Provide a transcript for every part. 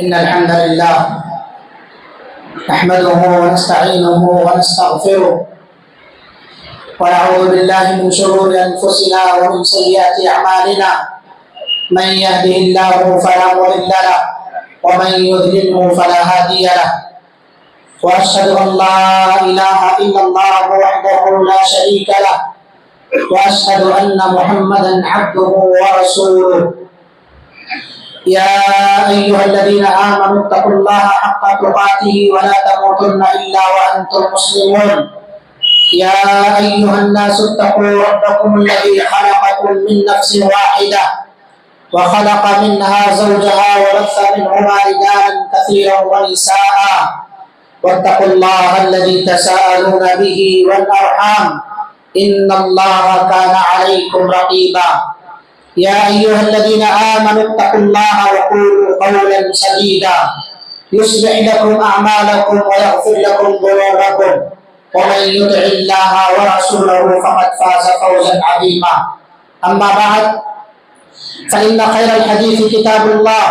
إن الحمد لله نحمده ونستعينه ونستغفره ونعوذ بالله من شرور أنفسنا ومن سيئات أعمالنا من يهده الله فلا مضل له ومن يضلله فلا هادي له وأشهد أن لا إله إلا الله وحده لا شريك له وأشهد أن محمدا عبده ورسوله يا أيها الذين آمنوا اتقوا الله حق تقاته ولا تموتن إلا وأنتم مسلمون يا أيها الناس اتقوا ربكم الذي خلقكم من نفس واحدة وخلق منها زوجها وبث منهما رجالا كثيرا ونساء واتقوا الله الذي تساءلون به والأرحام إن الله كان عليكم رقيبا يا أيها الذين آمنوا اتقوا الله وقولوا قولا سديدا يصلح لكم أعمالكم ويغفر لكم ذنوبكم ومن يطع الله ورسوله فقد فاز فوزا عظيما أما بعد فإن خير الحديث كتاب الله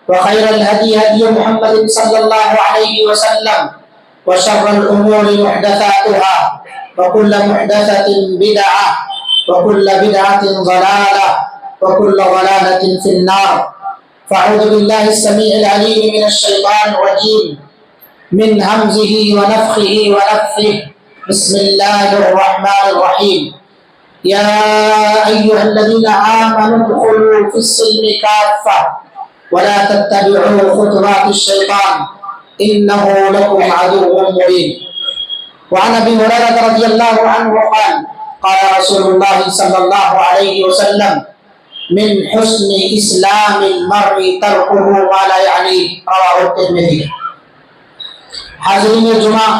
وخير الهدي هدي محمد صلى الله عليه وسلم وشر الأمور محدثاتها وكل محدثة بدعة وكل بدعة ضلالة وكل ضلالة في النار فأعوذ بالله السميع العليم من الشيطان الرجيم من همزه ونفخه ونفثه بسم الله الرحمن الرحيم يا أيها الذين آمنوا ادخلوا في السلم كافة ولا تتبعوا خطوات الشيطان إنه لكم عدو مبين وعن أبي هريرة رضي الله عنه قال قال رسول الله صلى الله عليه وسلم من حسن اسلام المرء تركه ما لا يعنيه رواه الترمذی۔ حاضرین جمعہ،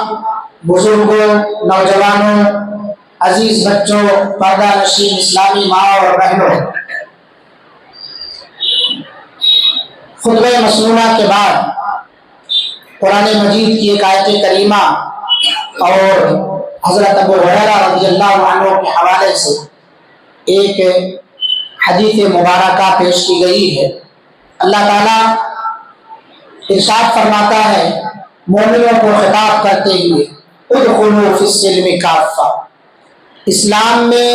بزرگوں، نوجوانوں، عزیز بچوں، پردہ نشین اسلامی ماں اور بہنوں، خطبہ مسنونہ کے بعد قرآن مجید کی ایک آیت کریمہ اور حضرت ابو ہریرہ رضی اللہ عنہ کے حوالے سے ایک حدیث مبارکہ پیش کی گئی ہے۔ اللہ تعالیٰ ارشاد فرماتا ہے مومنوں کو خطاب کرتے ہوئے ادخلوا فی السلم کافہ، اسلام میں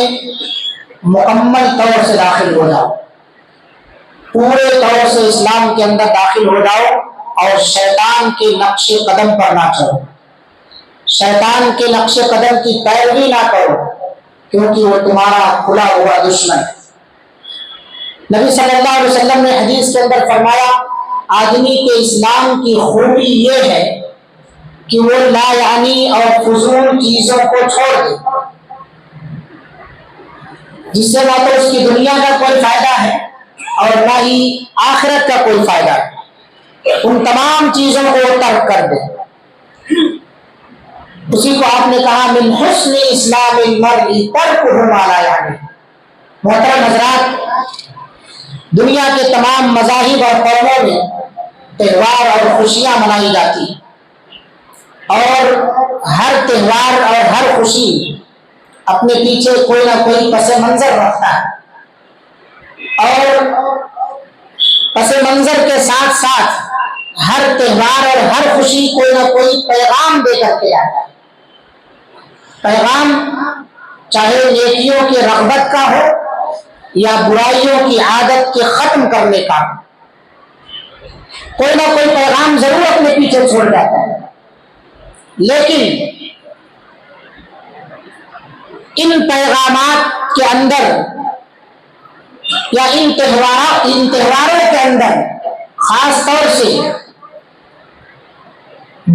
مکمل طور سے داخل ہو جاؤ، پورے طور سے اسلام کے اندر داخل ہو جاؤ اور شیطان کے نقش قدم پر نہ چلو، شیطان کے نقش قدم کی پیروی نہ کرو کیونکہ وہ تمہارا کھلا ہوا دشمن ہے۔ نبی صلی اللہ علیہ وسلم نے حدیث کے اندر فرمایا آدمی کے اسلام کی خوبی یہ ہے کہ وہ لا یعنی اور فضول چیزوں کو چھوڑ دے جس سے نہ تو اس کی دنیا کا کوئی فائدہ ہے اور نہ ہی آخرت کا کوئی فائدہ ہے، ان تمام چیزوں کو ترک کر دے۔ اسی کو آپ نے کہا من حسن اسلام المرء ترکہ ما لا یعنی۔ محترم حضرات، دنیا کے تمام مذاہب اور قوموں میں تہوار اور خوشیاں منائی جاتی ہیں اور ہر تہوار اور ہر خوشی اپنے پیچھے کوئی نہ کوئی پس منظر رکھتا ہے اور پس منظر کے ساتھ ساتھ ہر تہوار اور ہر خوشی کوئی نہ کوئی پیغام دے کر کے آتا ہے۔ پیغام چاہے نیکیوں کی رغبت کا ہو یا برائیوں کی عادت کے ختم کرنے کا، کوئی نہ کوئی پیغام ضرور اپنے پیچھے چھوڑ جاتا ہے، لیکن ان پیغامات کے اندر یا ان تہواروں کے اندر خاص طور سے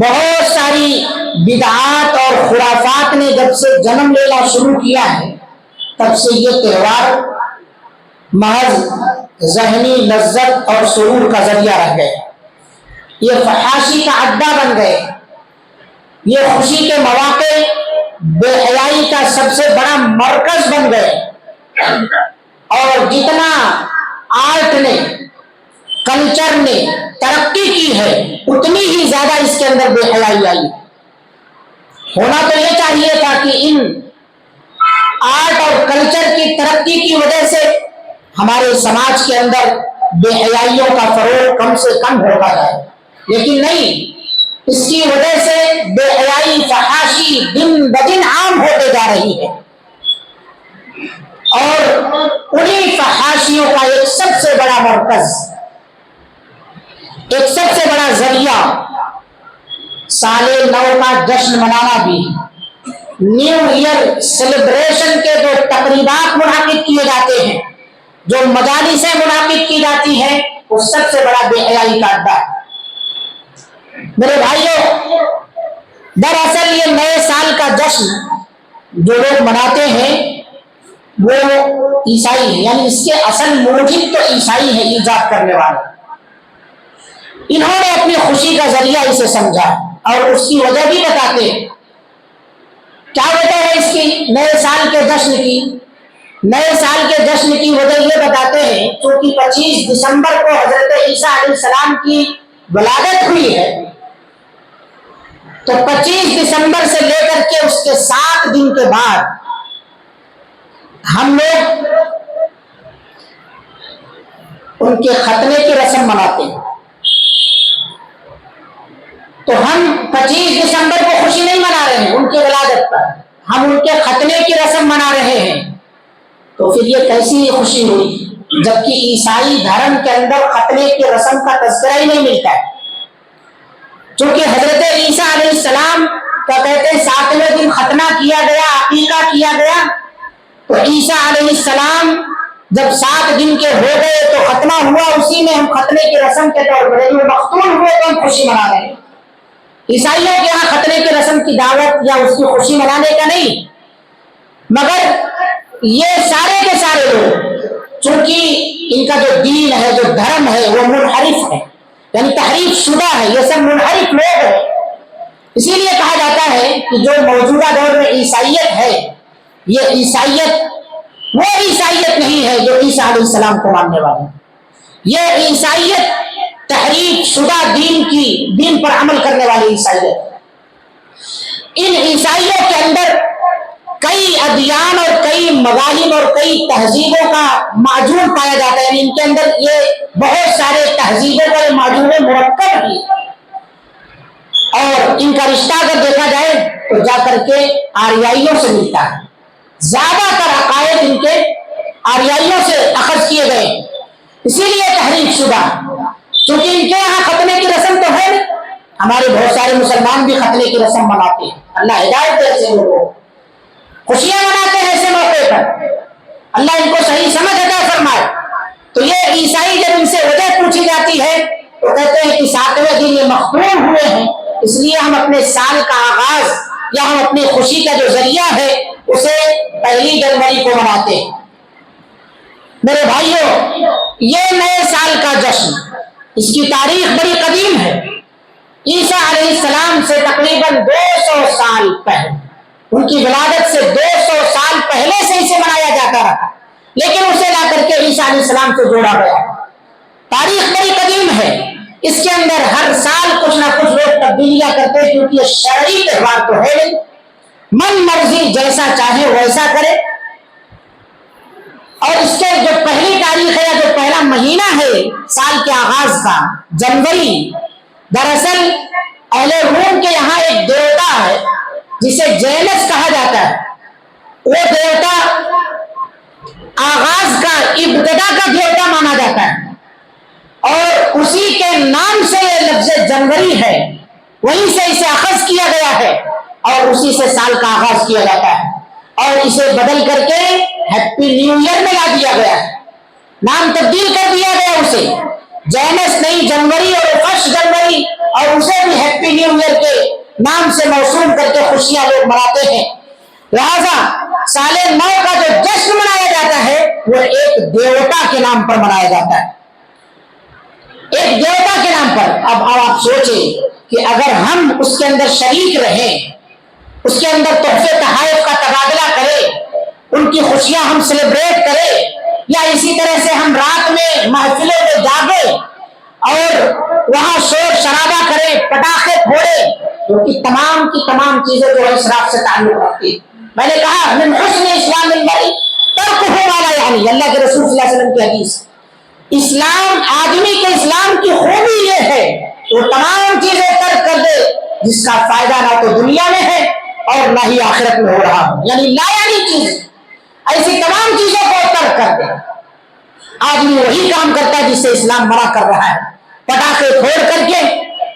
بہت ساری بدعات اور خرافات نے جب سے جنم لینا شروع کیا ہے تب سے یہ تہوار محض ذہنی لذت اور سرور کا ذریعہ رہ گئے، یہ فحاشی کا اڈا بن گئے، یہ خوشی کے مواقع بے حیائی کا سب سے بڑا مرکز بن گئے اور جتنا آرٹ نے کلچر نے ترقی کی ہے اتنی ہی زیادہ اس کے اندر بے حیائی آئی۔ ہونا تو یہ چاہیے تھا کہ ان آرٹ اور کلچر کی ترقی کی وجہ سے ہمارے سماج کے اندر بے حیائیوں کا فروغ کم سے کم ہوتا جائے، لیکن نہیں، اس کی وجہ سے بے حیائی فحاشی دن بدن عام ہوتے جا رہی ہے، اور انہی فحاشیوں کا ایک سب سے بڑا مرکز، ایک سب سے بڑا ذریعہ سال نو کا جشن منانا بھی، نیو ایئر سیلیبریشن کے جو تقریبات منعقد کیے جاتے ہیں، جو مجالسیں منعقد کی جاتی ہیں، وہ سب سے بڑا بے حیائی کا اڈا ہے۔ میرے بھائیوں، دراصل یہ نئے سال کا جشن جو لوگ مناتے ہیں وہ عیسائی ہیں، یعنی اس کے اصل موجب تو عیسائی ہیں، ایجاد کرنے والے۔ انہوں نے اپنی خوشی کا ذریعہ اسے سمجھا اور اس کی وجہ بھی بتاتے ہیں۔ کیا وجہ ہے اس کی نئے سال کے جشن کی؟ نئے سال کے جشن کی وجہ یہ بتاتے ہیں کیونکہ 25 دسمبر کو حضرت عیسیٰ علیہ السلام کی ولادت ہوئی ہے، تو 25 دسمبر سے لے کر کے اس کے 7 دن کے بعد ہم لوگ ان کے ختنے کی رسم مناتے ہیں۔ تو ہم 25 دسمبر کو خوشی نہیں منا رہے ہیں ان کی ولادت پر، ہم ان کے ختنے کی رسم منا رہے ہیں، تو پھر یہ کیسی خوشی ہوئی؟ جبکہ عیسائی دھرم کے اندر ختنے کی رسم کا تذکرہ ہی نہیں ملتا ہے، چونکہ حضرت عیسیٰ علیہ السلام کا کہتے ہیں 7ویں دن ختنہ کیا گیا، عقیقہ کیا گیا، تو عیسیٰ علیہ السلام جب 7 دن کے ہو گئے تو ختنہ ہوا، اسی میں ہم ختنے کی رسم کے طور پر مختون ہوئے تو ہم خوشی منا رہے ہیں۔ عیسائیوں کے یہاں ختنے کی رسم کی دعوت یا اس کی خوشی منانے کا نہیں، مگر یہ سارے کے سارے لوگ چونکہ ان کا جو دین ہے، جو دھرم ہے، وہ منحرف ہے، یعنی تحریف شدہ ہے، یہ سب منحرف لوگ ہیں۔ اسی لیے کہا جاتا ہے کہ جو موجودہ دور میں عیسائیت ہے، یہ عیسائیت وہ عیسائیت نہیں ہے جو عیسیٰ علیہ السلام کو ماننے والے ہیں، یہ عیسائیت تحریف شدہ دین پر عمل کرنے والی عیسائیت۔ ان عیسائیوں کے اندر کئی ادیان اور کئی مذاہب اور کئی تہذیبوں کا معجون پایا جاتا ہے، یعنی ان کے اندر یہ بہت سارے تہذیبوں کا معجون مرکب ہے، اور ان کا رشتہ اگر دیکھا جائے تو جا کر کے آریائیوں سے ملتا ہے، زیادہ تر عقائد ان کے آریائیوں سے اخذ کیے گئے، اسی لیے تحریف شدہ، کیونکہ ان کے یہاں ختنے کی رسم تو ہے نہیں۔ ہمارے بہت سارے مسلمان بھی ختنے کی رسم مناتے ہیں، اللہ ہدایت دے ایسے لوگوں کو، خوشیاں مناتے ہیں ایسے موقع پر، اللہ ان کو صحیح سمجھ عطا فرمائے۔ تو یہ عیسائی جب ان سے وجہ پوچھی جاتی ہے تو کہتے ہیں کہ 7ویں دن یہ مختون ہوئے ہیں، اس لیے ہم اپنے سال کا آغاز یا ہم اپنی خوشی کا جو ذریعہ ہے اسے 1 جنوری کو مناتے ہیں۔ میرے بھائیوں، یہ نئے سال کا جشن، اس کی تاریخ بڑی قدیم ہے، عیسیٰ علیہ السلام سے تقریباً 200 سال پہلے، ان کی ولادت سے 200 سال پہلے سے اسے منایا جاتا رہا، لیکن اسے لا کر کے عیسیٰ علیہ السلام سے جوڑا گیا۔ تاریخ بڑی قدیم ہے، اس کے اندر ہر سال کچھ نہ کچھ لوگ تبدیلیاں کرتے ہیں، کیونکہ یہ شرعی تہوار تو ہے نہیں، من مرضی جیسا چاہے ویسا کرے۔ اور اس کے جو پہلی تاریخ ہے یا جو پہلا مہینہ ہے سال کے آغاز کا، جنوری، دراصل اہل روم کے یہاں ایک دیوتا ہے جسے جینس کہا جاتا ہے، وہ دیوتا آغاز کا، ابتدا کا دیوتا مانا جاتا ہے، اور اسی کے نام سے یہ لفظ جنوری ہے، وہیں سے اسے اخذ کیا گیا ہے اور اسی سے سال کا آغاز کیا جاتا ہے، اور اسے بدل کر کے ہیپی نیو ایئر میں لا دیا گیا ہے، نام تبدیل کر دیا گیا اسے، جینس نہیں جنوری، اور 1 جنوری، اور اسے بھی ہیپی نیو ایئر کے نام سے موسوم کر کے خوشیاں لوگ مناتے ہیں۔ لہذا سال نو کا جو جشن منایا جاتا ہے وہ ایک دیوتا کے نام پر منایا جاتا ہے، ایک دیوتا کے نام پر۔ اب آپ سوچیں کہ اگر ہم اس کے اندر شریک رہیں، اس کے اندر تحفے تحائف کا تبادلہ کریں، ان کی خوشیاں ہم سیلیبریٹ کریں، یا اسی طرح سے ہم رات میں محفلوں میں جاگیں اور وہاں شور شرابہ کریں، پٹاخے پھوڑیں، کیونکہ تمام کی تمام چیزیں جو ہے اسراف سے تعلق رکھتی ہیں۔ میں نے کہا من حسن اسلام المرء ترکہ ما لا یعنی، اللہ کے رسول صلی اللہ علیہ وسلم کی حدیث، اسلام آدمی کے اسلام کی خوبی یہ ہے وہ تمام چیزیں ترک کر دے جس کا فائدہ نہ تو دنیا میں ہے اور نہ ہی آخرت میں ہو رہا ہو، یعنی لا یعنی چیز، ایسی تمام چیزوں کو ترک کر دے۔ آدمی وہی کام کرتا ہے جس سے اسلام منع کر رہا ہے، پٹاخے پھوڑ کر کے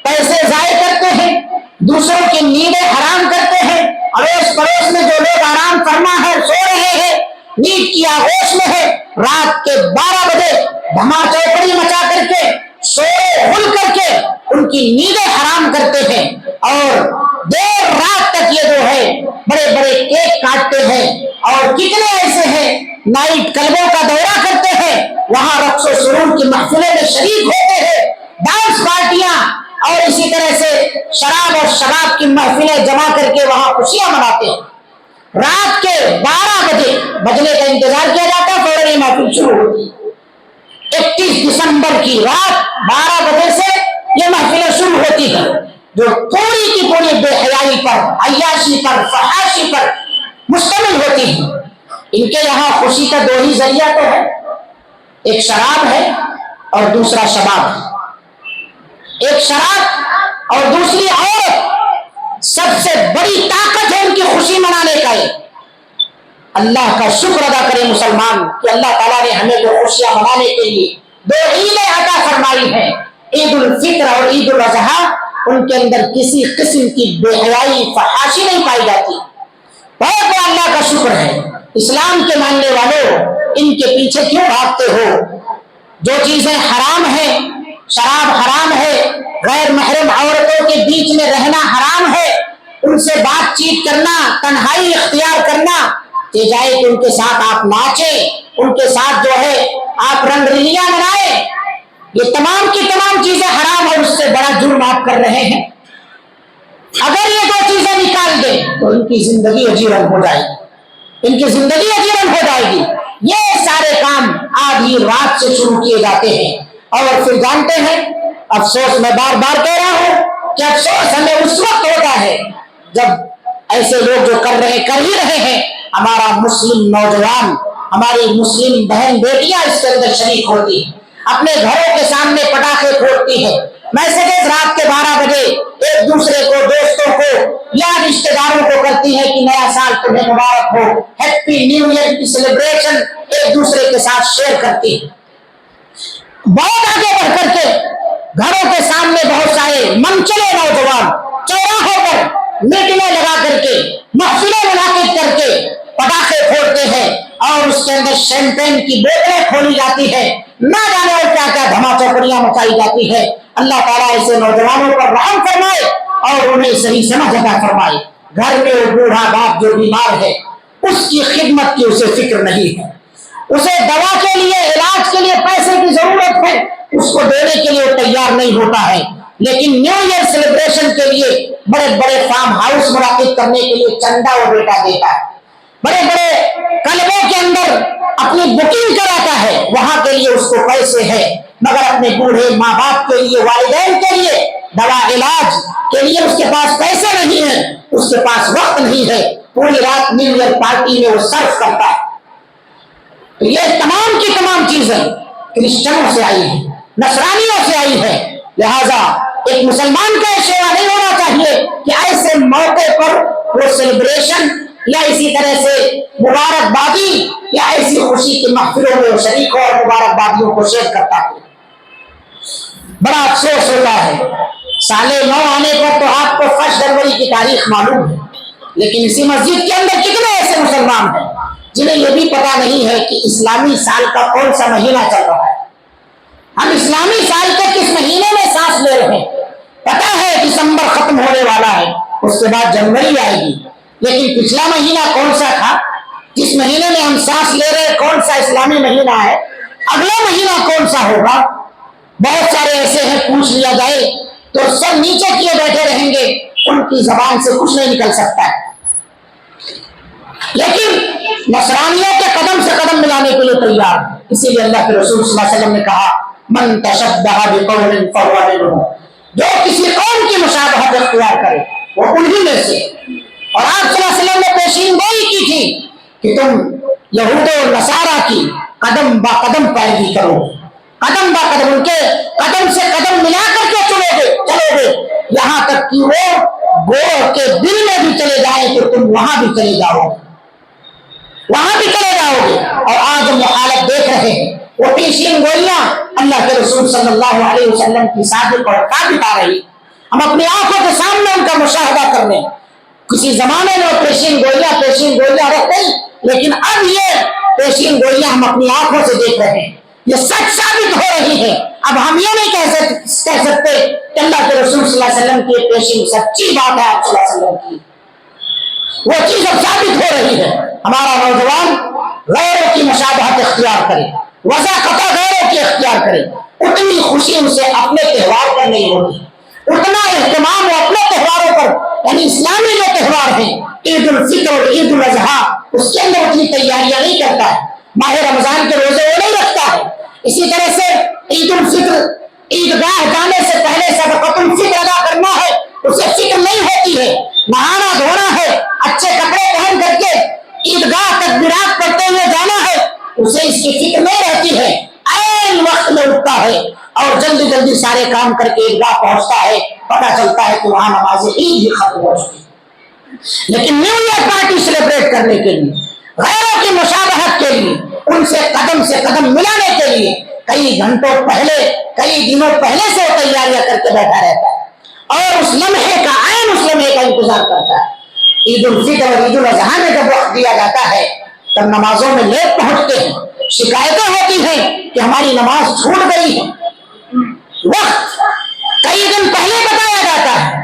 پیسے ضائع کرتے ہیں، دوسروں کی نیندیں حرام کرتے ہیں، اڑوس پڑوس میں جو لوگ آرام فرما ہے سو رہے ہیں، نیند کی آغوش میں ہے، رات کے 12 بجے دھما چوپڑی مچا کر کے سوئے ہل کر کے ان کی نیندیں حرام کرتے ہیں، اور دیر رات تک یہ جو ہے بڑے بڑے کیک کاٹتے ہیں، اور کتنے ایسے ہیں نائٹ کلبوں کا دورہ کرتے ہیں، وہاں رقص و سرور کی محفلیں میں شریک ہوتے ہیں، ڈانس پارٹیاں اور اسی طرح سے شراب اور شباب کی محفلیں جمع کر کے وہاں خوشیاں مناتے ہیں۔ رات کے 12 بجے بجنے کا انتظار کیا جاتا ہے، فوراً یہ محفل شروع ہوتی ہے۔ 31 دسمبر کی رات 12 بجے سے یہ محفلیں شروع ہوتی ہیں جو پوری کی پوری بے حیائی پر، عیاشی پر، فحاشی پر مشتمل ہوتی ہیں۔ ان کے یہاں خوشی کا دو ہی ذریعہ تو ہے، ایک شراب ہے اور دوسرا شباب ہے، ایک شراب اور دوسری عورت۔ سب سے بڑی طاقت ہے ان کی خوشی منانے کا۔ اللہ کا شکر ادا کرے مسلمان کہ اللہ تعالیٰ نے ہمیں جو خوشیاں منانے کے لیے 2 عیدیں عطا فرمائی ہیں، عید الفطر اور عید الاضحیٰ، ان کے اندر کسی قسم کی بے حیائی فحاشی نہیں پائی جاتی۔ بہت بڑا اللہ کا شکر ہے۔ اسلام کے ماننے والوں ان کے پیچھے کیوں بھاگتے ہو؟ جو چیزیں حرام ہیں، شراب حرام ہے، غیر محرم عورتوں کے بیچ میں رہنا حرام ہے، ان سے بات چیت کرنا، تنہائی اختیار کرنا، یہ جائے کہ ان کے ساتھ آپ ناچیں، ان کے ساتھ جو ہے آپ رنگ رلیاں منائیں، یہ تمام کی تمام چیزیں حرام اور اس سے بڑا جرم آپ کر رہے ہیں۔ اگر یہ 2 چیزیں نکال دیں تو ان کی زندگی اجیرن ہو جائے گی، ان کی زندگی اجیرن ہو جائے گی۔ یہ سارے کام آدھی رات سے شروع کیے جاتے ہیں، اور پھر جانتے ہیں، افسوس میں بار بار کہہ رہا ہوں کہ افسوس ہمیں اس وقت ہوتا ہے جب ایسے لوگ جو کر ہی رہے ہیں، ہمارا مسلم نوجوان، ہماری مسلم بہن بیٹیاں اس کے اندر شریک ہوتی ہیں، اپنے گھروں کے سامنے پٹاخے پھوڑتی ہیں، میسجز رات کے 12 بجے ایک دوسرے کو، دوستوں کو یا رشتہ داروں کو کرتی ہے کہ نیا سال تمہیں مبارک ہو، ہیپی نیو ایئر کی سیلیبریشن ایک دوسرے کے ساتھ شیئر کرتی ہے۔ بہت آگے بڑھ کر کے گھروں کے سامنے بہت سارے منچلے نوجوان چوراہوں پر میٹنگیں لگا کر کے، محفلیں منعقد کر کے پٹاخے پھوڑتے ہیں، اور اس کے اندر شیمپین کی بوتلیں کھولی جاتی ہے، نہ جانے اور کیا کیا دھما چوپڑیاں مچائی جاتی ہے۔ اللہ تعالیٰ ایسے نوجوانوں پر رحم فرمائے اور انہیں صحیح سمجھ عطا فرمائے۔ گھر میں وہ بوڑھا باپ جو بیمار ہے، اس کی خدمت کی اسے فکر نہیں ہے، اسے دوا کے لیے، علاج کے لیے پیسے کی ضرورت ہے، اس کو دینے کے لیے وہ تیار نہیں ہوتا ہے، لیکن نیو ایئر سیلیبریشن کے لیے بڑے بڑے فارم ہاؤس منعقد کرنے کے لیے چندہ وہ بیٹا دیتا ہے، بڑے بڑے کلبوں کے اندر اپنی بکنگ کراتا ہے، وہاں کے لیے اس کو پیسے ہے، مگر اپنے بوڑھے ماں باپ کے لیے، والدین کے لیے، دوا علاج کے لیے اس کے پاس پیسے نہیں ہے، اس کے پاس وقت نہیں ہے، پوری رات نیو ایئر پارٹی میں وہ صرف کرتا ہے۔ تو یہ تمام کی تمام چیزیں کرسچنوں سے آئی ہیں، نصرانیوں سے آئی ہیں، لہذا ایک مسلمان کا یہ شیوا نہیں ہونا چاہیے کہ ایسے موقع پر وہ سیلیبریشن یا اسی طرح سے مبارکبادی یا ایسی خوشی کی محفلوں میں شریک ہو اور مبارکبادیوں کو شیئر کرتا ہے۔ بڑا افسوس ہوتا ہے، سال نو آنے پر تو آپ کو 1 جنوری کی تاریخ معلوم ہے، لیکن اسی مسجد کے اندر کتنے ایسے مسلمان ہیں جنہیں یہ بھی پتا نہیں ہے کہ اسلامی سال کا کون سا مہینہ چل رہا ہے، ہم اسلامی سال کے کس مہینے میں سانس لے رہے ہیں۔ پتا ہے دسمبر ختم ہونے والا ہے، اس کے بعد جنوری آئے گی، لیکن پچھلا مہینہ کون سا تھا جس مہینے میں ہم سانس لے رہے، کون سا اسلامی مہینہ ہے، اگلا مہینہ کون سا ہوگا؟ بہت سارے ایسے ہیں، پوچھ لیا جائے تو سب نیچے کیے بیٹھے رہیں گے، ان کی زبان سے کچھ نہیں نکل سکتا ہے، لیکن نصرانیوں کے قدم سے قدم ملانے کے لیے تیار۔ اسی لیے اللہ کے رسول صلی اللہ علیہ وسلم نے کہا، من تشبہ بقوم فہو منہم، جو کسی قوم کی مشابہت اختیار کرے وہ انہی میں سے۔ اور آپ صلی اللہ علیہ وسلم نے پیشین گوئی کی تھی کہ تم یہود و نصارہ کی قدم با قدم پیروی کرو، قدم با قدم ان کے قدم سے قدم ملا کر کے چلو گے یہاں تک کہ وہ گور کے دل میں بھی چلے جائیں تو تم وہاں بھی چلے جاؤ گے اور آج ہم یہ حالت دیکھ رہے ہیں وہ پیشین گولیاں اللہ کے رسول صلی اللہ علیہ وسلم کی صادق اور ثابت آ رہی ہم اپنی آنکھوں کے سامنے ان کا مشاہدہ کر رہے ہیں کسی زمانے میں پیشین گولیاں رکھ گئی لیکن اب یہ پیشین گولیاں ہم اپنی آنکھوں سے دیکھ رہے ہیں یہ سچ ثابت ہو رہی ہے اب ہم یہ نہیں کہہ سکتے کہ اللہ کے رسول صلی اللہ علیہ وسلم کی پیشین سچی بات ہے آپ صلی اللہ علیہ وسلم کی وہ چیز اب ثابت ہو رہی ہے ہمارا نوجوان غیروں کی مشابہت اختیار کرے وضع قطع غیروں کی اختیار کرے اتنی خوشی ان سے اپنے تہوار پر نہیں ہوتی اتنا اہتمام وہ اپنے تہواروں پر یعنی اسلامی جو تہوار ہیں عید الفطر اور عید الاضحیٰ اس کے اندر اتنی تیاریاں نہیں کرتا ہے ماہ رمضان کے روزے وہ نہیں رکھتا ہے اسی طرح سے عید الفطر عیدگاہ جانے سے پہلے صدقۃ الفطر ادا کرنا ہے اسے فکر نہیں ہوتی ہے نہانا دھونا ہے اچھے کپڑے پہن کر کے عیدگاہ تکبیرات پڑھتے ہوئے جانا ہے اسے اس کی فکر نہیں رہتی ہے عین وقت میں اٹھتا ہے اور جلدی سارے کام کر کے عیدگاہ پہنچتا ہے پتہ چلتا ہے کہ وہاں نماز عید بھی ختم ہو چکی ہے لیکن نیو ایئر پارٹی سیلیبریٹ کرنے کے لیے غیروں کی مشابہت کے لیے ان سے قدم ملانے کے لیے کئی گھنٹوں پہلے کئی دنوں پہلے سے وہ تیاریاں کر کے بیٹھا رہتا ہے اور اس لمحے کا انتظار کرتا ہے عید الفطر اور عید الاضحیٰ میں جب وقت دیا جاتا ہے تب نمازوں میں لیٹ پہنچتے ہیں شکایتیں ہوتی ہیں کہ ہماری نماز چھوٹ گئی ہے وقت کئی دن پہلے بتایا جاتا ہے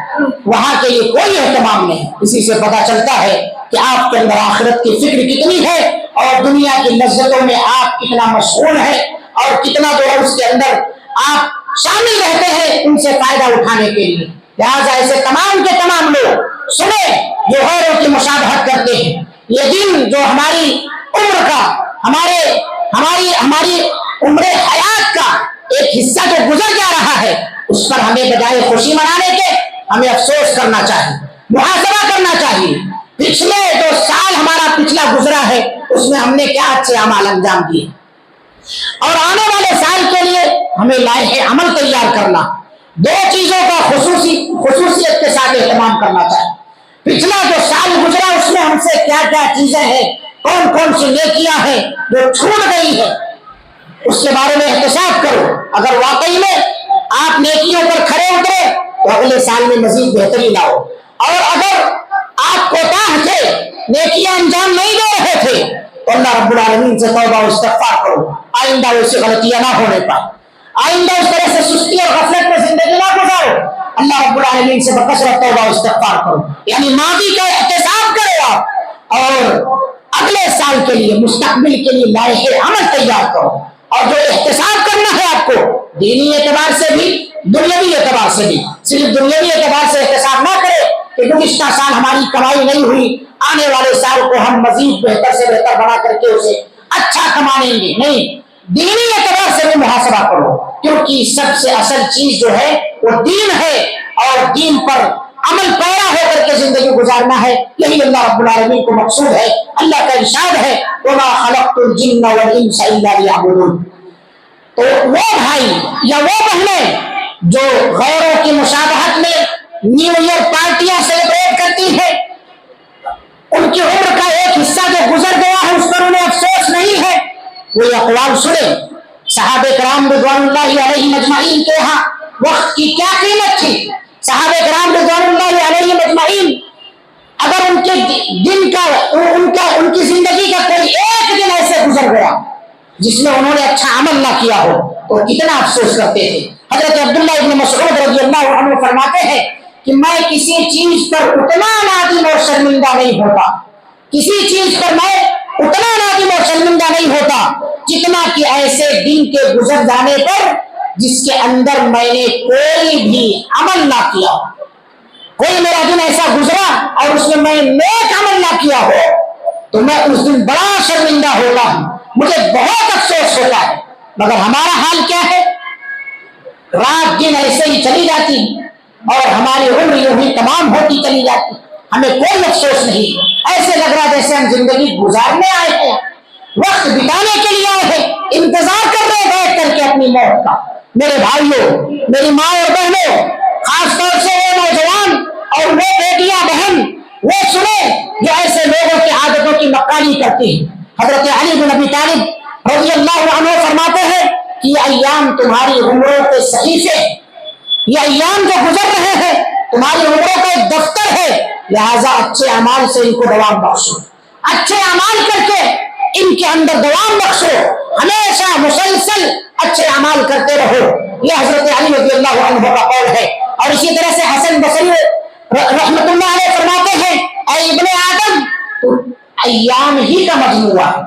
وہاں کے لیے کوئی اہتمام نہیں اسی سے پتہ چلتا ہے کہ آپ کے اندر آخرت کی فکر کتنی ہے اور دنیا کی لذتوں میں آپ کتنا مشغول ہے اور کتنا جو ہے اس کے اندر آپ شامل رہتے ہیں ان سے فائدہ اٹھانے کے لیے لہٰذا ایسے تمام کے تمام لوگ سنیں جو غیروں کی مشابہت کرتے ہیں یہ دن جو ہماری عمر کا ہماری عمر حیات کا ایک حصہ جو گزر جا رہا ہے اس پر ہمیں بجائے خوشی منانے کے ہمیں افسوس کرنا چاہیے محاسبہ کرنا چاہیے پچھلے جو سال ہمارا پچھلا گزرا ہے اس میں ہم نے کیا اچھے اعمال انجام دیے اور آنے والے سال کے لیے ہمیں لائحہ عمل تیار کرنا دو چیزوں کا خصوصیت کے ساتھ اہتمام کرنا چاہیے پچھلا جو سال گزرا اس میں ہم سے کیا کیا چیزیں ہیں کون سی نیکیاں ہیں جو چھوٹ گئی ہے اس کے بارے میں احتساب کرو اگر واقعی میں آپ نیکیوں پر کھڑے اترے تو اگلے سال میں مزید بہتری لاؤ اور اگر آپ کوتاہ تھے نیکیاں انجام نہیں دے رہے تھے تو اللہ رب العالمین سے توبہ و استغفار کرو آئندہ ویسی غلطیاں نہ ہونے پائے آئندہ اس طرح سے سستی اور غفلت میں زندگی نہ گزارو اللہ رب العالمین سے بکثرت توبہ و استغفار کرو یعنی ماضی کا احتساب کرو آپ اور اگلے سال کے لیے مستقبل کے لیے لائحہ عمل تیار کرو اور جو احتساب کرنا ہے آپ کو دینی اعتبار سے بھی دنیاوی اعتبار سے بھی صرف دنیاوی اعتبار سے احتساب نہ کرے کہ گزشتہ سال ہماری کمائی نہیں ہوئی آنے والے سال کو ہم مزید بہتر سے بہتر بنا کر کے اسے اچھا کمائیں گے نہیں دینی اعتبار سے بھی محاسبہ کرو کیونکہ سب سے اصل چیز جو ہے وہ دین ہے اور دین پر عمل پیرا ہو کر کے زندگی گزارنا ہے یہی اللہ رب العالمین کو مقصود ہے اللہ کا ارشاد ہے وما خلقت الجن والانس الا ليعبدون تو وہ بھائی یا وہ بہنیں جو غیروں کی مشابہت میں نیو ایئر پارٹیاں سیلیبریٹ کرتی ہے ان کی عمر کا ایک حصہ جو گزر گیا ہے اس پر انہیں افسوس نہیں ہے وہ یہ اقوال سنے صحابہ کرام رضوان اللہ علیہم اجمعین کے ہاں وقت کی کیا قیمت تھی صحابہ کرام رضوان اللہ علیہم اجمعین اگر ان کے دن کا ان کی زندگی کا کوئی ایک دن ایسے گزر گیا جس میں انہوں نے اچھا عمل نہ کیا ہو تو کتنا افسوس کرتے تھے حضرت عبداللہ ابن مسعود رضی اللہ عنہ فرماتے ہیں کہ میں کسی چیز پر اتنا نادم اور شرمندہ نہیں ہوتا کسی چیز پر میں اتنا نادم اور شرمندہ نہیں ہوتا جتنا کہ ایسے دن کے گزر جانے پر جس کے اندر میں نے کوئی بھی عمل نہ کیا کوئی میرا دن ایسا گزرا اور اس میں نیک عمل نہ کیا ہو تو میں اس دن بڑا شرمندہ ہوتا ہوں مجھے بہت افسوس ہوتا ہے مگر ہمارا حال کیا ہے رات دن ایسے ہی چلی جاتی اور ہماری عمر یوں ہی تمام ہوتی چلی جاتی ہمیں کوئی افسوس نہیں ایسے لگ رہا جیسے ہم زندگی گزارنے آئے ہیں وقت بتانے کے لیے آئے ہیں، انتظار کر رہے بیٹھ کر کے اپنی موت کا۔ میرے بھائیوں، میری ماں اور بہنوں، خاص طور سے وہ نوجوان اور وہ بیٹیاں بہن، وہ سنیں جو ایسے لوگوں کی عادتوں کی نقالی کرتی ہیں۔ حضرت علی بن ابی طالب رضی اللہ عنہ فرماتے ہیں کہ یہ ایام تمہاری عمروں کے صحیفے، یہ ایام جو گزر رہے ہیں تمہاری عمروں کا ایک دفتر ہے، لہذا اچھے اعمال سے ان کو دوام بخشو، اچھے اعمال کر کے ان کے اندر دوام بخشو، ہمیشہ مسلسل اچھے اعمال کرتے رہو۔ یہ حضرت علی رضی اللہ عنہ کا قول ہے۔ اور اسی طرح سے حسن بصری رحمت اللہ علیہ فرماتے ہیں، اے ابن آدم، تم ایام ہی کا مجموعہ ہے،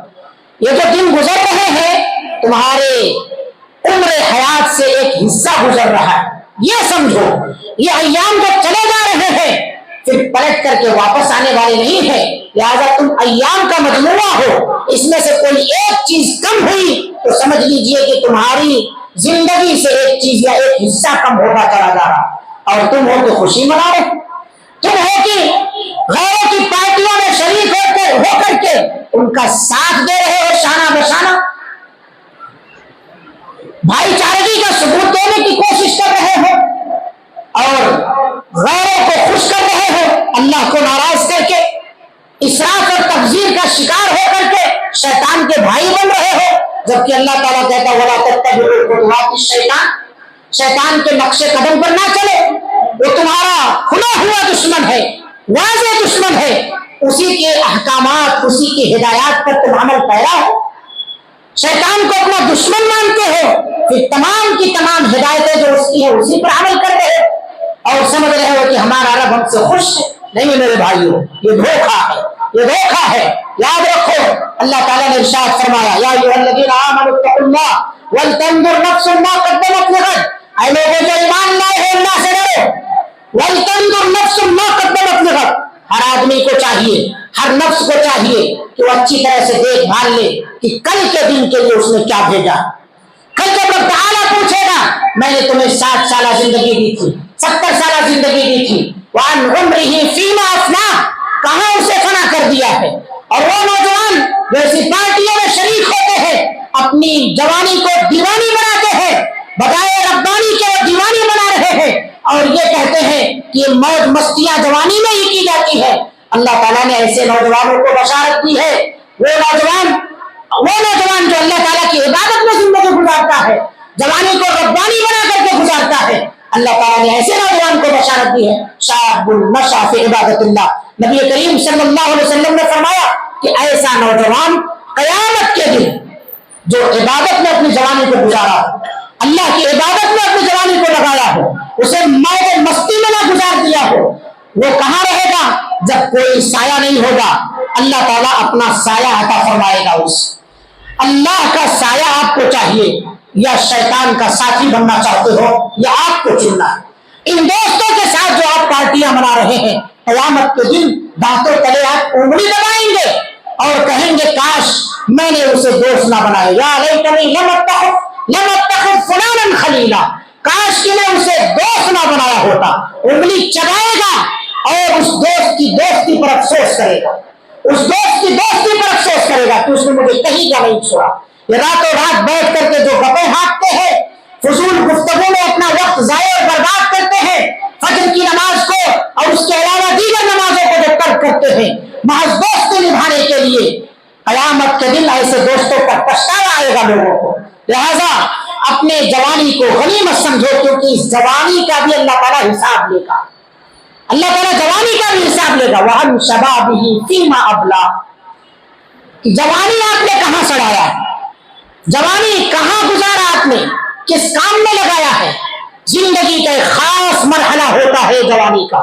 یہ جو دن گزر رہے ہیں تمہارے عمر حیات سے ایک حصہ گزر رہا ہے، یہ سمجھو یہ ایام جو چلے جا رہے ہیں پھر پلٹ کر کے واپس آنے والے نہیں ہے، لہذا تم ایام کا مجموعہ ہو، اس میں سے کوئی ایک چیز کم ہوئی تو سمجھ لیجئے کہ تمہاری زندگی سے ایک چیز یا ایک حصہ کم ہوتا چلا جا رہا، اور تم ہو کہ خوشی منا رہے، تم ہو کہ غیروں کی پارٹیوں میں شریک ہو کر کے ان کا ساتھ دے رہے ہو، شانہ بشانہ بھائی چارگی کا ثبوت دینے کی کوشش کر رہے ہو اور غیروں کو خوش کر رہے ہو، اللہ کو ناراض کر کے اسراف اور تبذیر کا شکار ہو کر کے شیطان کے بھائی بن رہے ہو، جبکہ اللہ تعالیٰ کہتا ہے وَلَا تَتَّبِعُوا خُطُوَاتِ الشَّيْطَانِ، شیطان کے نقش قدم پر نہ چلے، وہ تمہارا کھلا ہوا دشمن ہے، واضح دشمن ہے، اسی کے احکامات، اسی کی ہدایات پر تم عمل پیرا ہو، شیطان کو اپنا دشمن مانتے ہو، پھر تمام کی تمام ہدایتیں جو اس کی ہیں اسی پر عمل کر رہے ہو اور سمجھ رہے ہو کہ ہمارا رب ہم سے خوش ہے۔ نہیں میرے بھائیوں، یہ دھوکہ ہے، یہ دھوکہ ہے، یاد رکھو۔ اللہ تعالیٰ نے ارشاد فرمایا یا ایھا الذین آمنوا اتقوا اللہ ولتنظر نفس ما قدمت لغد، اے لوگوں جو ایمان لائے ہیں اللہ سے ڈرو، ولتنظر نفس ما قدمت لغد، ہر آدمی کو چاہیے، ہر نفس کو چاہیے کہ وہ اچھی طرح سے دیکھ بھال لے کہ کل کے دن کے لیے اس نے کیا بھیجا۔ کل جب رب تعالیٰ پوچھے گا میں نے تمہیں 60 سالہ زندگی دی تھی، 70 سالہ زندگی دی تھی، وَعَنْ عُمْرِهِ فِيمَا أَفْنَاهُ، کہاں اسے فنا کر دیا ہے۔ اور وہ نوجوان جو ایسی پارٹیوں میں شریک ہوتے ہیں، اپنی جوانی کو دیوانی بناتے ہیں، بجائے ربانی کے وہ دیوانی بنا رہے ہیں اور یہ کہتے ہیں کہ یہ موج مستیاں جوانی میں ہی کی جاتی ہے۔ اللہ تعالیٰ نے ایسے نوجوانوں کو بشارت دی ہے، وہ نوجوان جو اللہ تعالیٰ کی عبادت میں زندگی گزارتا ہے، جوانی کو ربانی بنا کر کے گزارتا ہے، اللہ تعالیٰ نے ایسے نوجوان کو بشارت دی ہے، شاب نشأ فی عبادت اللہ۔ نبی کریم صلی اللہ علیہ وسلم نے فرمایا کہ ایسا نوجوان قیامت کے دن جو عبادت میں اپنی جوانی کو گزارا ہو، اللہ کی عبادت میں اپنی جوانی کو لگایا ہو، اسے موج مستی میں نہ گزار دیا ہو، وہ کہاں رہے گا؟ جب کوئی سایہ نہیں ہوگا، اللہ تعالیٰ اپنا سایہ عطا فرمائے گا اسے۔ اللہ کا سایہ آپ کو چاہیے یا شیطان کا ساتھی بننا چاہتے ہو، یا آپ کو چننا ہے۔ ان دوستوں کے ساتھ جو آپ پارٹیاں منا رہے ہیں، قیامت کے دن دانتوں تلے آپ انگلی دبائیں گے اور کہیں گے کاش میں نے اسے دوست نہ بنایا، یا لیتنی لم اتخذ فلانا خلیلا، کاش کہ میں اسے دوست نہ بنایا ہوتا۔ انگلی چبائے گا اور اس دوست کی دوستی پر افسوس کرے گا، اس دوست کی دوستی پر افسوس کرے گا کہ اس نے مجھے کہیں کا نہیں چھوڑا۔ یہ راتوں رات بیٹھ کر کے جو گپیں ہانکتے ہیں، فضول گفتگو میں اپنا وقت ضائع اور برباد کرتے ہیں، فجر کی نماز کو اور اس کے علاوہ دیگر نمازوں کو جو ترک کرتے ہیں محض دوستی نبھانے کے لیے، قیامت کے دن ایسے دوستوں پر پچھتاوا آئے گا لوگوں کو۔ لہذا اپنے جوانی کو غنیمت سمجھو، کیونکہ اس جوانی کا بھی اللہ تعالیٰ حساب لے گا، اللہ تعالیٰ جوانی کا بھی حساب لے گا۔ وَعَنْ شَبَابِهِ فِيمَا أَبْلَىٰ، جوانی آپ نے کہاں سڑایا ہے، جوانی کہاں گزارا آپ نے، کس کام میں لگایا ہے۔ زندگی کا ایک خاص مرحلہ ہوتا ہے جوانی کا،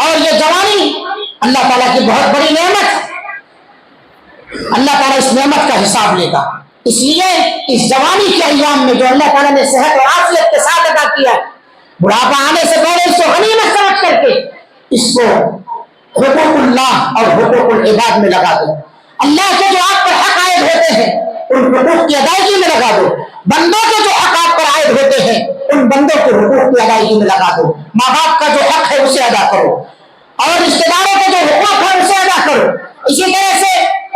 اور یہ جوانی اللہ تعالیٰ کی بہت بڑی نعمت، اللہ تعالیٰ اس نعمت کا حساب لے گا۔ اس لیے اس جوانی کے ایام میں جو اللہ تعالیٰ نے صحت اور عافیت کے ساتھ ادا کیا ہے، بڑھاپا آنے سے پہلے اس کو غنیمت سمجھ کر کے اس کو حقوق اللہ اور حقوق العباد میں لگا دو۔ اللہ کے جو آپ پر حق عائد ہوتے ہیں ان حقوق کی ادائیگی میں لگا دو، بندوں کے جو حق آپ پر عائد ہوتے ہیں ان بندوں کے حقوق کی ادائیگی میں لگا دو۔ ماں باپ کا جو حق ہے اسے ادا کرو، اور رشتے داروں کے جو حقوق ہے اسے ادا کرو۔ اسی طرح سے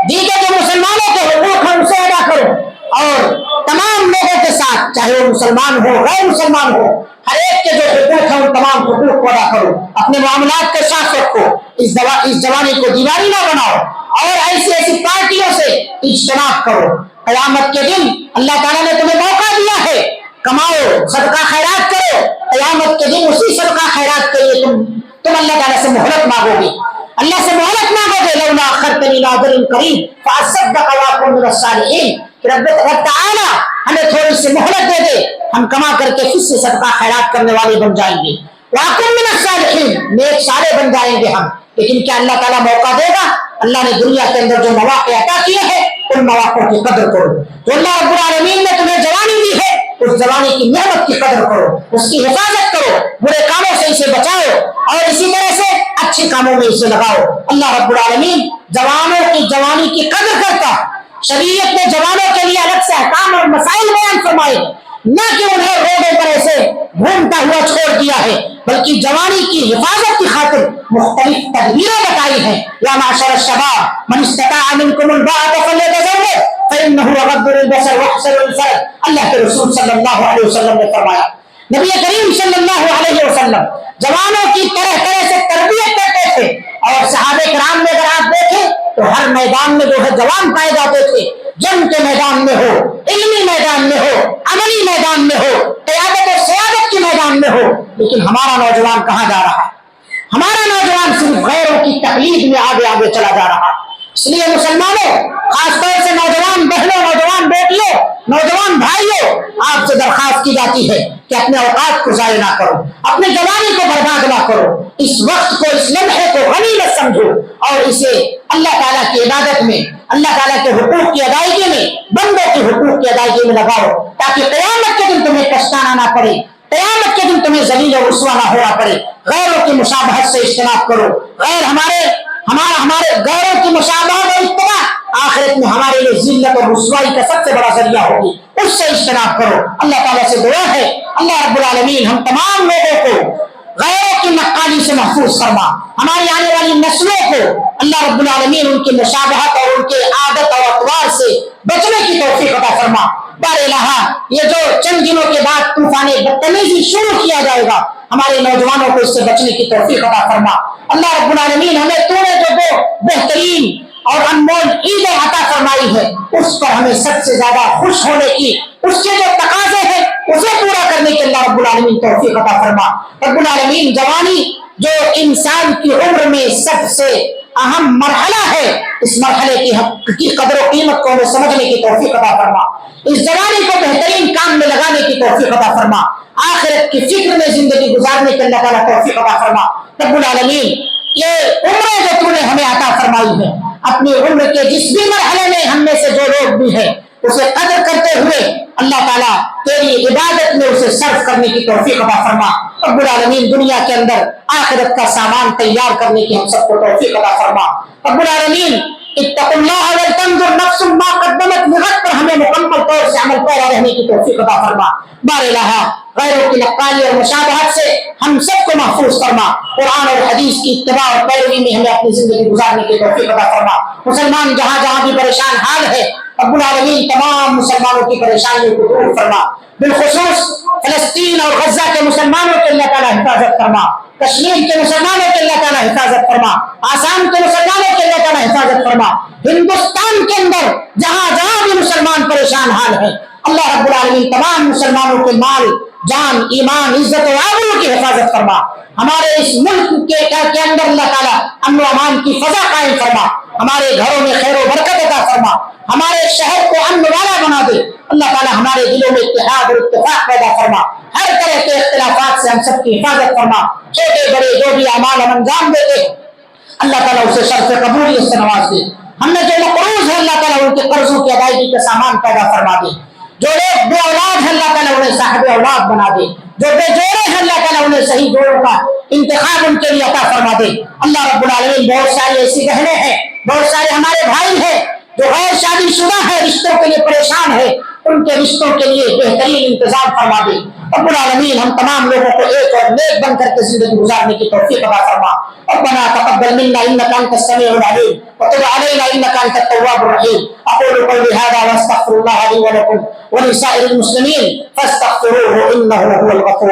دیگر جو مسلمانوں کے حقوق ہیں اسے ادا کرو، اور تمام لوگوں کے ساتھ چاہے وہ مسلمان ہو غیر مسلمان ہو ہر ایک کے جو حقوق ہیں ان تمام حقوق کو ادا کرو، اپنے معاملات کے ساتھ رکھو، اس جوانی کو دیواری نہ بناؤ، اور ایسی ایسی پارٹیوں سے اجتناب کرو۔ قیامت کے دن اللہ تعالیٰ نے تمہیں موقع دیا ہے، کماؤ، صدقہ خیرات کرو، قیامت کے دن اسی صدقہ خیرات کے لیے تم اللہ تعالیٰ سے مہلت مانگو گے، اللہ سے مہلت مانگو گے، لولا اخرتنی الی اجل قریب فاصدق واکن من الصالحین، رب تعالیٰ ہمیں تھوڑی سی مہلت دے دے، ہم کما کر کے پھر سے صدقہ خیرات کرنے والے بن جائیں گے، واکن من الصالحین، نیک سارے بن جائیں گے ہم۔ لیکن کیا اللہ تعالیٰ موقع دے گا؟ اللہ نے دنیا کے اندر جو مواقع عطا کیے ہیں ان مواقع کی قدر کرو، جو اللہ رب العالمین نے تمہیں جوانی دی ہے اس جوانی کی نعمت کی قدر کرو، اس کی حفاظت کرو، برے کاموں سے اسے بچاؤ، اور اسی طرح سے اچھے کاموں میں اسے لگاؤ۔ اللہ رب العالمین جوانوں کی جوانی کی قدر کرتا، شریعت نے جوانوں کے لیے الگ سے احکام اور مسائل بیان فرمائے، نہ کہ انہیں روڈوں پر ایسے گھومتا ہوا چھوڑ دیا ہے، بلکہ جوانی کی حفاظت کی خاطر مختلف تدبیریں بتائی ہیں۔ یا معشر الشباب من استطاع منکم الباءۃ فلیتزوج فإنہ اغض للبصر واحسن للفرج، اللہ کے رسول صلی اللہ علیہ وسلم نے فرمایا، نبی کریم صلی اللہ علیہ وسلم جوانوں کی طرح طرح سے تربیت کرتے تھے، اور صحابہ کرام میں اگر آپ دیکھیں تو ہر میدان میں جو ہے جوان پائے جاتے تھے، جنگ کے میدان میں ہو، علمی میدان میں ہو، عملی میدان میں ہو، قیادت و سیادت کے میدان میں ہو۔ لیکن ہمارا نوجوان کہاں جا رہا ہے؟ ہمارا نوجوان صرف غیروں کی تقلید میں آگے آگے چلا جا رہا ہے۔ اس لیے مسلمانوں، خاص طور سے نوجوان بہنوں، نوجوان بیٹیوں، نوجوان بھائیوں، آپ سے درخواست کی جاتی ہے کہ اپنے اوقات کو ضائع نہ کرو، اپنی جوانی کو برباد نہ کرو، اس وقت کو، اس لمحے کو غنیمت سمجھو، اور اسے اللہ تعالیٰ کی عبادت میں، اللہ تعالیٰ کے حقوق کی ادائیگی میں، بندوں کے حقوق کی ادائیگی میں لگاؤ، تاکہ قیامت کے دن تمہیں پچھتانا نہ پڑے، قیامت کے دن تمہیں ذلیل و رسوا نہ ہونا پڑے۔ غیروں کی مشابہت سے اجتناب کرو، ہمارے غیروں کی مشابہت اور اتباع آخرت میں ہمارے لیے ذلت اور رسوائی کا سب سے بڑا ذریعہ ہوگی، اس سے اجتناب کرو۔ اللہ تعالیٰ سے دعا ہے اللہ رب العالمین ہم تمام لوگوں کو غیروں کی نقالی سے محفوظ فرما، ہماری آنے والی نسلوں کو اللہ رب العالمین ان کی مشابہت اور ان کے عادت اور اطوار سے بچنے کی توفیق عطا فرما۔ بار الہ، یہ جو چند دنوں کے بعد طوفان بدتمیزی شروع کیا جائے گا، ہمارے نوجوانوں کو اس سے بچنے کی توفیق عطا فرما۔ اللہ رب العالمین ہمیں تو نے جو بہترین اور انمول عیدیں عطا فرمائی ہے اس پر ہمیں سب سے زیادہ خوش ہونے کی، اس کے جو تقاضے ہیں اسے پورا کرنے کی اللہ رب العالمین توفیق عطا فرما۔ رب العالمین جوانی جو انسان کی عمر میں سب سے اہم مرحلہ ہے، اس مرحلے کی قدر و قیمت کو ہمیں سمجھنے کی توفیق عطا فرما، اس جوانی کو بہترین کام میں لگانے کی توفیق عطا فرما، آخرت کی فکر میں زندگی گزارنے کی اللہ تعالیٰ توفیق عطا فرما۔ رب العالمین یہ عمریں جو تو نے ہمیں عطا فرمائی ہے، اپنی عمر کے جس بھی مرحلے میں ہم میں سے جو لوگ بھی ہیں اسے قدر کرتے ہوئے اللہ تعالیٰ تیری عبادت میں اسے صرف کرنے کی توفیق عطا فرما۔ رب العالمین دنیا کے اندر آخرت کا سامان تیار کرنے کی ہم سب کو توفیق عطا فرما۔ رب العالمین اتقوا اللہ ولتنظر نفس ما قدمت لغد پر ہمیں مکمل طور سے عمل پیرا رہنے کی توفیق عطا فرما۔ بار الہ، غیروں کی نقالی اور مشابہت سے ہم سب کو محفوظ فرما، قرآن اور حدیث کی اتباع اور پیروی میں ہمیں اپنی زندگی گزارنے کی توفیق عطا فرما۔ مسلمان جہاں جہاں بھی پریشان حال ہے، رب العالمین تمام مسلمانوں کی پریشانیوں کو دور فرما، بالخصوص فلسطین اور غزہ کے مسلمانوں کے اللہ تعالیٰ حفاظت فرما، کشمیر کے مسلمانوں کے اللہ تعالیٰ حفاظت فرما، آسام کے مسلمانوں کے اللہ تعالیٰ حفاظت فرما، ہندوستان کے اندر جہاں جہاں بھی مسلمان پریشان حال ہے اللہ رب العالمین تمام مسلمانوں کے مال، جان، ایمان، عزت و آبرو کی حفاظت فرما، ہمارے اس ملک کے اندر اللہ تعالیٰ امن و امان کی فضا قائم فرما، ہمارے گھروں میں خیر و برکت عطا فرما، ہمارے شہر کو امن والا بنا دے، اللہ تعالیٰ ہمارے دلوں میں اتحاد اور اتفاق پیدا فرما، ہر طرح کے اختلافات سے ہم سب کی حفاظت فرما، چھوٹے بڑے جو بھی اعمال ہم انجام دیتے اللہ تعالیٰ اسے شرف قبولیت سے نواز دے، ہم نے جو مقروض ہے اللہ تعالیٰ ان کے قرضوں کی ادائیگی کا سامان پیدا فرما دے، جو لوگ بے اولاد ہے اللہ تعالیٰ انہیں صاحب اولاد بنا دے، جو بے جوڑے ہیں اللہ تعالیٰ انہیں صحیح جوڑوں کا انتخاب ان کے لیے عطا فرما دے۔ اللہ رب العالمین بہت ساری ایسی بہنیں ہیں، بہت سارے ہمارے بھائی ہیں جو غیر شادی شدہ ہے، رشتوں کے لیے پریشان ہے، ان کے رشتوں کے لیے بہترین انتظام فرما دے، رب العالمین ہم تمام لوگوں کو ایک اور نیک بن کر کے زندگی گزارنے کی توفیق عطا فرما. ربنا تقبل منا انك انت السميع العليم وتب علينا انك انت التواب الرحيم. اقول قولي هذا واستغفر الله لي ولكم ولسائر المسلمين فاستغفروه انه هو الغفور